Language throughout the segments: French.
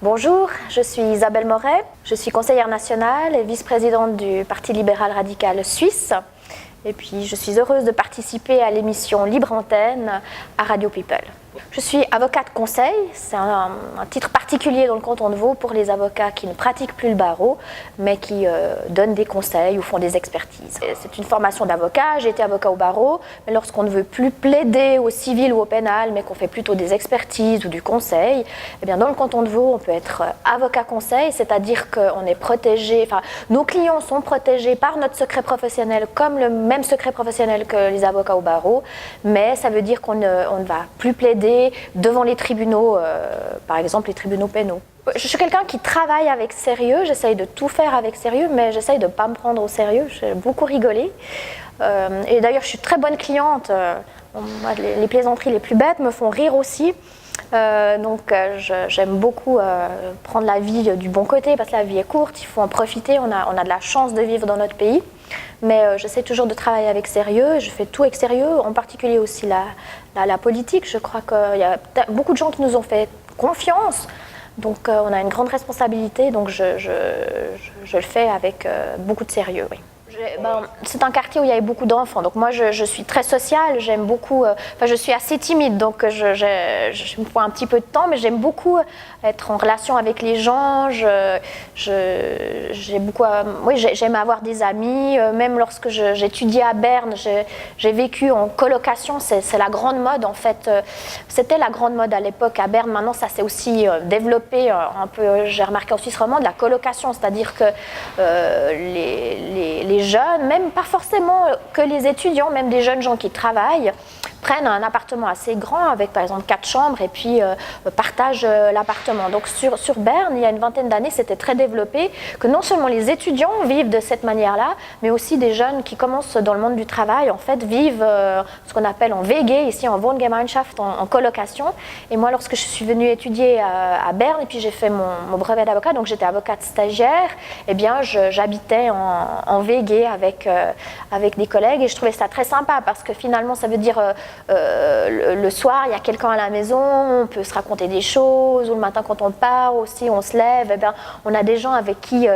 Bonjour, je suis Isabelle Moret, je suis conseillère nationale et vice-présidente du Parti libéral radical suisse. Et puis je suis heureuse de participer à l'émission Libre Antenne à Radio People. Je suis avocate conseil, c'est un titre particulier dans le canton de Vaud pour les avocats qui ne pratiquent plus le barreau, mais qui donnent des conseils ou font des expertises. C'est une formation d'avocat, j'ai été avocat au barreau, mais lorsqu'on ne veut plus plaider au civil ou au pénal, mais qu'on fait plutôt des expertises ou du conseil, eh bien dans le canton de Vaud, on peut être avocat conseil, c'est-à-dire qu'on est protégé, enfin nos clients sont protégés par notre secret professionnel comme le même secret professionnel que les avocats au barreau, mais ça veut dire qu'on ne va plus plaider devant les tribunaux, par exemple les tribunaux pénaux. Je suis quelqu'un qui travaille avec sérieux, j'essaye de tout faire avec sérieux, mais j'essaye de ne pas me prendre au sérieux, j'ai beaucoup rigolé. Et d'ailleurs je suis très bonne cliente, les plaisanteries les plus bêtes me font rire aussi. J'aime beaucoup prendre la vie du bon côté parce que la vie est courte, il faut en profiter, on a de la chance de vivre dans notre pays. Mais j'essaie toujours de travailler avec sérieux, je fais tout avec sérieux, en particulier aussi la politique. Je crois qu'il y a beaucoup de gens qui nous ont fait confiance, donc on a une grande responsabilité, donc je le fais avec beaucoup de sérieux, oui. C'est un quartier où il y a beaucoup d'enfants, donc moi je suis très sociale, j'aime beaucoup, je suis assez timide, donc je me prends un petit peu de temps, mais j'aime beaucoup être en relation avec les gens, j'aime avoir des amis, même lorsque j'étudiais à Berne, j'ai vécu en colocation, c'est la grande mode en fait, c'était la grande mode à l'époque à Berne, maintenant ça s'est aussi développé un peu, j'ai remarqué en Suisse romande, la colocation, c'est-à-dire que les jeunes, même pas forcément que les étudiants, même des jeunes gens qui travaillent, prennent un appartement assez grand avec par exemple 4 chambres et puis partagent l'appartement. Donc sur Berne, il y a une vingtaine d'années, c'était très développé que non seulement les étudiants vivent de cette manière-là, mais aussi des jeunes qui commencent dans le monde du travail, en fait, vivent ce qu'on appelle en WG, ici en Wohngemeinschaft, en colocation. Et moi, lorsque je suis venue étudier à Berne et puis j'ai fait mon brevet d'avocat, donc j'étais avocate stagiaire, eh bien j'habitais en WG avec des collègues et je trouvais ça très sympa parce que finalement, ça veut dire le soir, il y a quelqu'un à la maison, on peut se raconter des choses, ou le matin quand on part aussi, on se lève, eh bien, on a des gens avec qui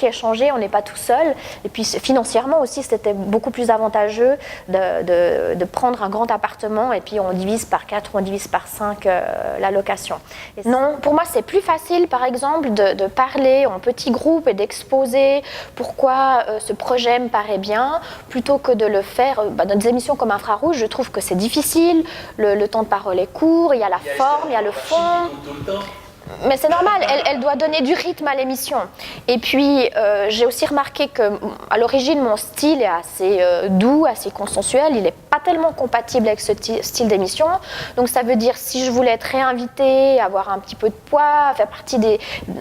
échanger, on n'est pas tout seul. Et puis financièrement aussi, c'était beaucoup plus avantageux de prendre un grand appartement et puis on divise par 4 ou on divise par 5 la location. Non, pour moi, c'est plus facile, par exemple, de parler en petits groupes et d'exposer pourquoi ce projet me paraît bien, plutôt que de le faire dans des émissions comme Infrarouge. Je trouve que c'est difficile, le temps de parole est court, il y a la forme, il y a le fond. Mais c'est normal, elle doit donner du rythme à l'émission. Et puis, j'ai aussi remarqué qu'à l'origine, mon style est assez doux, assez consensuel. Il n'est pas tellement compatible avec ce style d'émission. Donc, ça veut dire, si je voulais être réinvitée, avoir un petit peu de poids, faire partie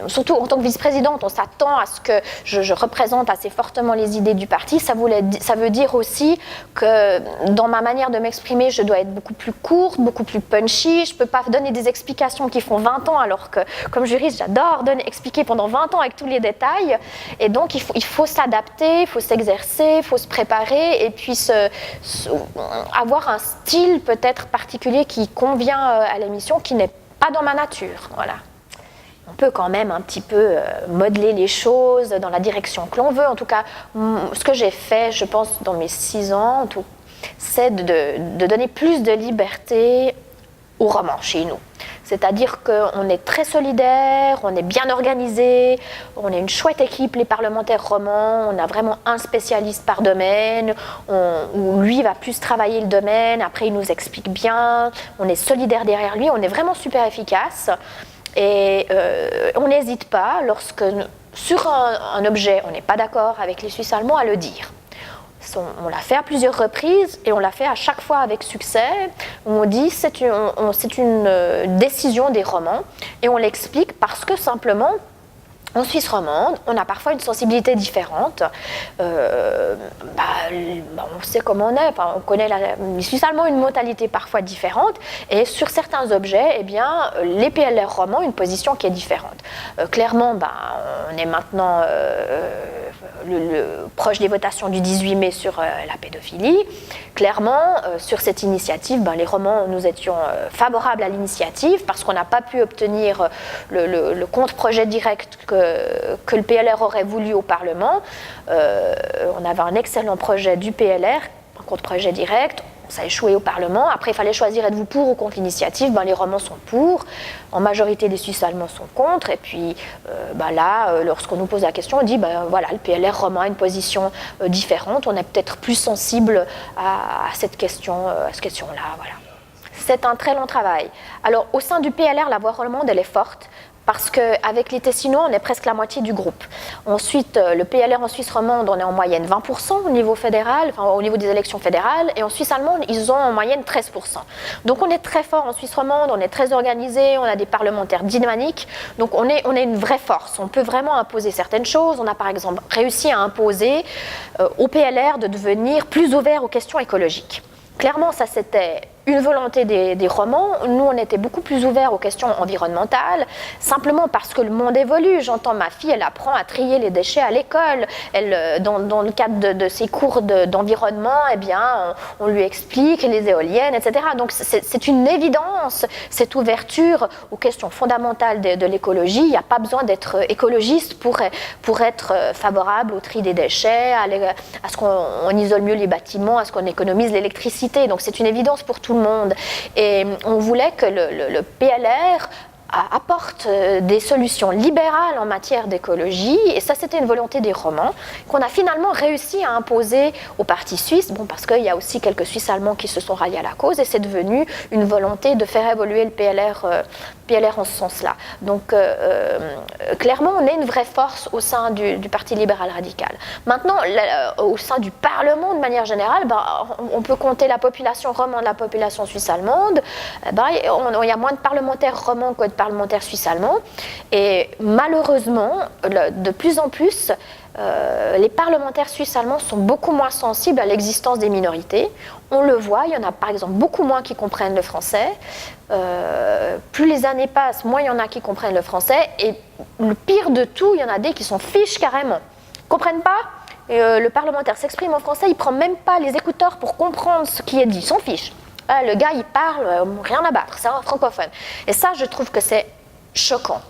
surtout en tant que vice-présidente, on s'attend à ce que je représente assez fortement les idées du parti. Ça veut dire aussi que dans ma manière de m'exprimer, je dois être beaucoup plus courte, beaucoup plus punchy. Je ne peux pas donner des explications qui font 20 ans alors que comme juriste, j'adore expliquer pendant 20 ans avec tous les détails. Et donc, il faut s'adapter, il faut s'exercer, il faut se préparer et puis avoir un style peut-être particulier qui convient à l'émission, qui n'est pas dans ma nature. Voilà. On peut quand même un petit peu modeler les choses dans la direction que l'on veut. En tout cas, ce que j'ai fait, je pense, dans mes 6 ans, c'est de donner plus de liberté au roman chez nous. C'est-à-dire qu'on est très solidaire, on est bien organisé, on est une chouette équipe, les parlementaires romans, on a vraiment un spécialiste par domaine, où lui va plus travailler le domaine, après il nous explique bien, on est solidaire derrière lui, on est vraiment super efficace. Et on n'hésite pas, lorsque sur un objet on n'est pas d'accord avec les Suisses allemands, à le dire. On l'a fait à plusieurs reprises et on l'a fait à chaque fois avec succès. On dit c'est une décision des romans et on l'explique parce que simplement En Suisse romande, on a parfois une sensibilité différente. On sait comment on est, on connaît les Suisses allemands une mentalité parfois différente, et sur certains objets, eh bien, les PLR romans ont une position qui est différente. Clairement, on est maintenant proche des votations du 18 mai sur la pédophilie. Clairement, sur cette initiative, les romans, nous étions favorables à l'initiative parce qu'on n'a pas pu obtenir le contre-projet direct que le PLR aurait voulu au Parlement. On avait un excellent projet du PLR, un contre-projet direct. Ça a échoué au Parlement. Après, il fallait choisir, êtes-vous pour ou contre l'initiative? Les romans sont pour. En majorité, les Suisses allemands sont contre. Et puis là, lorsqu'on nous pose la question, on dit, voilà, le PLR roman a une position différente. On est peut-être plus sensible à cette question-là. Voilà. C'est un très long travail. Alors, au sein du PLR, la voix romande, elle est forte. Parce qu'avec les Tessinois, on est presque la moitié du groupe. Ensuite, le PLR en Suisse romande, on est en moyenne 20% au niveau fédéral, au niveau des élections fédérales, et en Suisse allemande, ils ont en moyenne 13%. Donc on est très fort en Suisse romande, on est très organisé, on a des parlementaires dynamiques, donc on est une vraie force. On peut vraiment imposer certaines choses. On a par exemple réussi à imposer au PLR de devenir plus ouvert aux questions écologiques. Clairement, ça c'était une volonté des romans. Nous, on était beaucoup plus ouverts aux questions environnementales, simplement parce que le monde évolue. J'entends ma fille, elle apprend à trier les déchets à l'école. Dans le cadre de ses cours d'environnement, eh bien, on lui explique les éoliennes, etc. Donc, c'est une évidence, cette ouverture aux questions fondamentales de l'écologie. Il n'y a pas besoin d'être écologiste pour être favorable au tri des déchets, à ce qu'on isole mieux les bâtiments, à ce qu'on économise l'électricité. Donc, c'est une évidence pour tout le monde. Et on voulait que le PLR apporte des solutions libérales en matière d'écologie, et ça c'était une volonté des romans qu'on a finalement réussi à imposer au Parti suisse, parce qu'il y a aussi quelques Suisses allemands qui se sont ralliés à la cause, et c'est devenu une volonté de faire évoluer le PLR en ce sens-là. Donc clairement on est une vraie force au sein du Parti libéral radical. Maintenant, au sein du Parlement de manière générale, on peut compter la population romande, la population suisse allemande. Il y a moins de parlementaires romans que de parlementaires suisses-allemands, et malheureusement, de plus en plus, les parlementaires suisses-allemands sont beaucoup moins sensibles à l'existence des minorités. On le voit, il y en a par exemple beaucoup moins qui comprennent le français. Plus les années passent, moins il y en a qui comprennent le français, et le pire de tout, il y en a des qui s'en fichent carrément. Ils ne comprennent pas, le parlementaire s'exprime en français, il ne prend même pas les écouteurs pour comprendre ce qui est dit, il s'en fiche. Le gars, il parle, rien à battre, c'est un francophone. Et ça, je trouve que c'est choquant.